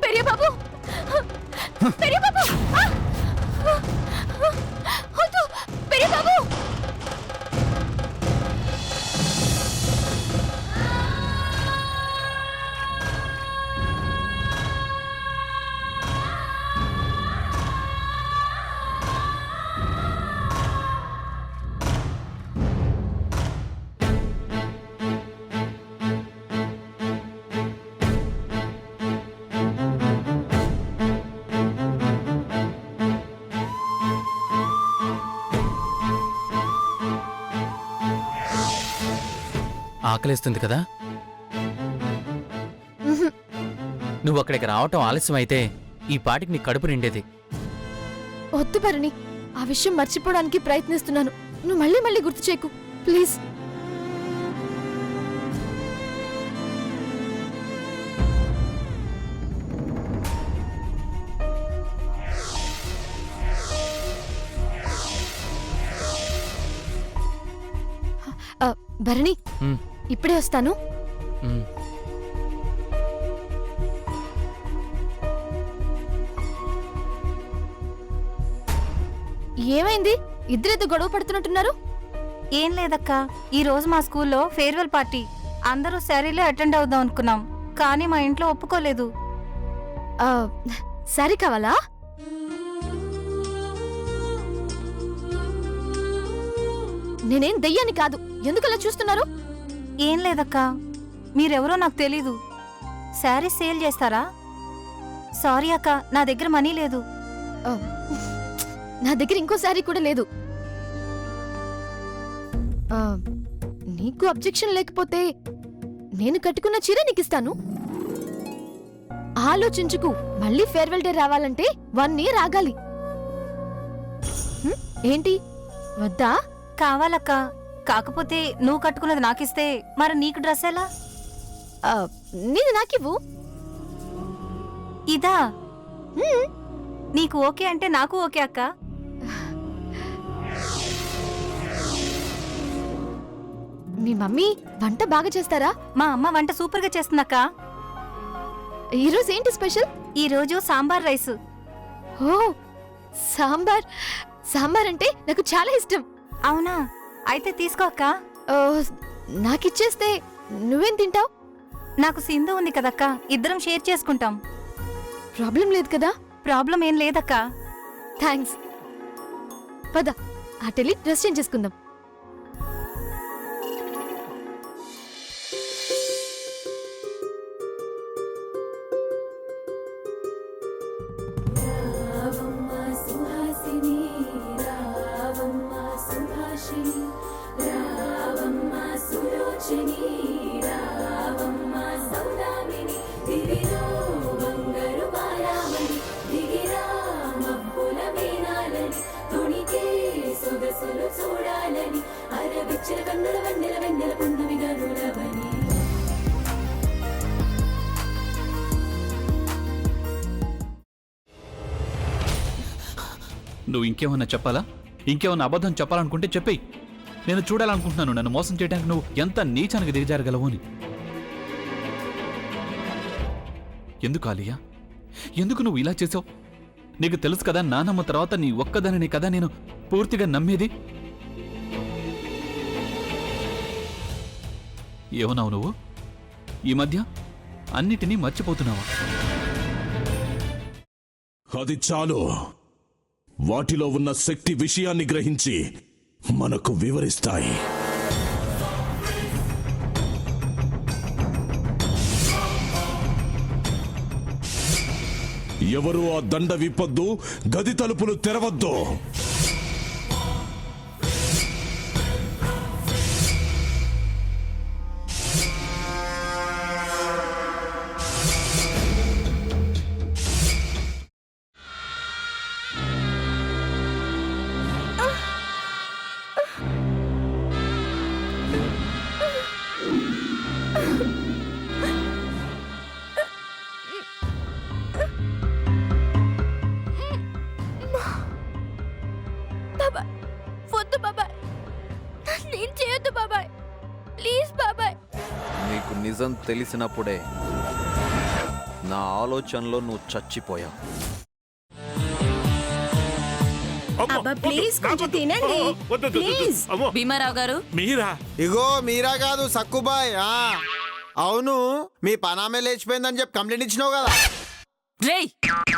పెరియ బాబు పెరియ బాబు వద్దు పెరియ బాబు ఆకలిస్తుంది కదా? నువ్వు అక్కడికి రావటం ఆలస్యం అయితే ఈ పాటికి నీ కడుపు నిండేది. వద్దు భరణి, ఆ విషయం మర్చిపోవడానికి ప్రయత్నిస్తున్నాను. నువ్వు మళ్ళీ మళ్ళీ గుర్తు చేయకు ప్లీజ్. భరణి, ఇప్పుడే వస్తాను. ఏమైంది? ఇద్దరేదో గొడవ పడుతున్నట్టున్నారు. ఏం లేదక్క, ఈ రోజు మా స్కూల్లో ఫేర్వెల్ పార్టీ. అందరూ శారీలో అటెండ్ అవుదాం అనుకున్నాం, కానీ మా ఇంట్లో ఒప్పుకోలేదు. శారీ కావాలా? నేనేం దెయ్యాన్ని కాదు, ఎందుకలా చూస్తున్నారు? ఏం లేదక్క, మీరెవరో నాకు తెలీదు. శారీ సేల్ చేస్తారా? సారీ అక్క, నా దగ్గర మనీ లేదు. నా దగ్గర ఇంకో శారీ కూడా లేదు. నీకు అబ్జెక్షన్ లేకపోతే నేను కట్టుకున్న చీర నీకిస్తాను. ఆలోచించుకు, మళ్ళీ ఫేర్వెల్ డే రావాలంటే 1 year ఆగాలి. ఏంటి వద్దా? కావాలక్క, కాకపోతే నువ్వు కట్టుకున్నది నాకిస్తే మరి నీకు డ్రెస్ ఎలా? నీది నాకివ్వు. ఇదా? నీకు ఓకే అంటే నాకు ఓకే అక్క. మీ మమ్మీ వంట బాగా చేస్తారా? మా అమ్మ వంట సూపర్ గా చేస్తుందక్క. ఈరోజు ఏంటి స్పెషల్? ఈరోజు సాంబార్ రైస్. ఓ, సాంబార్. సాంబార్ అంటే నాకు చాలా ఇష్టం. అవునా? అయితే తీసుకో అక్క. నాకిచ్చేస్తే నువ్వేం తింటావు? నాకు సింధు ఉంది కదక్క, ఇద్దరం షేర్ చేసుకుంటాం. ప్రాబ్లం లేదు కదా? ప్రాబ్లం ఏం లేదక్క. థ్యాంక్స్. పద, అటెళ్ళి డ్రెస్ చేంజ్ చేసుకుందాం. నువ్వు ఇంకేమన్నా చెప్పాలా? ఇంకేమన్నా అబద్ధం చెప్పాలనుకుంటే చెప్పేయి. నేను చూడాలనుకుంటున్నాను నన్ను మోసం చేయడానికి నువ్వు ఎంత నీచానికి దిగజారగలవు అని. ఎందుకు ఆలియా, ఎందుకు నువ్వు ఇలా చేసావు? నీకు తెలుసు కదా, నానమ్మ తర్వాత నీ ఒక్కదానిని కదా నేను పూర్తిగా నమ్మేది. ఏమన్నావు నువ్వు? ఈ మధ్య అన్నిటినీ మర్చిపోతున్నావా? అది చాలు. వాటిలో ఉన్న శక్తి విషయాన్ని గ్రహించి మనకు వివరిస్తాయి. ఎవరు ఆ దండ విప్పొద్దు, గది తలుపులు తెరవద్దు. వద్దు బాబాయ్, నేను చేయొద్దు బాబాయ్, ప్లీజ్ బాబాయ్. నీకు నిజం తెలిసినప్పుడే నా ఆలోచనలో నువ్వు చచ్చిపోయావు. అబ్బా ప్లీజ్ కొంచెం తినండి ప్లీజ్. భీమారావు గారు మీరా? ఇగో మీరా కాదు సక్కుబాయ్. అవును, మీ పనామే లేచిపోయిందని చెప్పి కంప్లైంట్ ఇచ్చినావు కదా. రేయ్,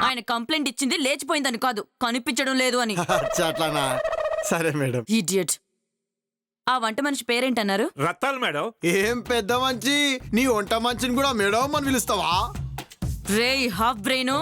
ఆయన కంప్లైంట్ ఇచ్చింది లేచిపోయిందని కాదు, కనిపించడం లేదు అని. అచ్చా, అట్లానా? సరే మేడం. ఇడియట్. ఆ వంట మనిషి పేరేంటన్నారు? రత్తాలు మేడం. ఏం పెద్ద మంచి, నీ వంట మంచిని కూడా మేడం అని పిలుస్తావా? రేయ్ హాఫ్ బ్రెయిన్,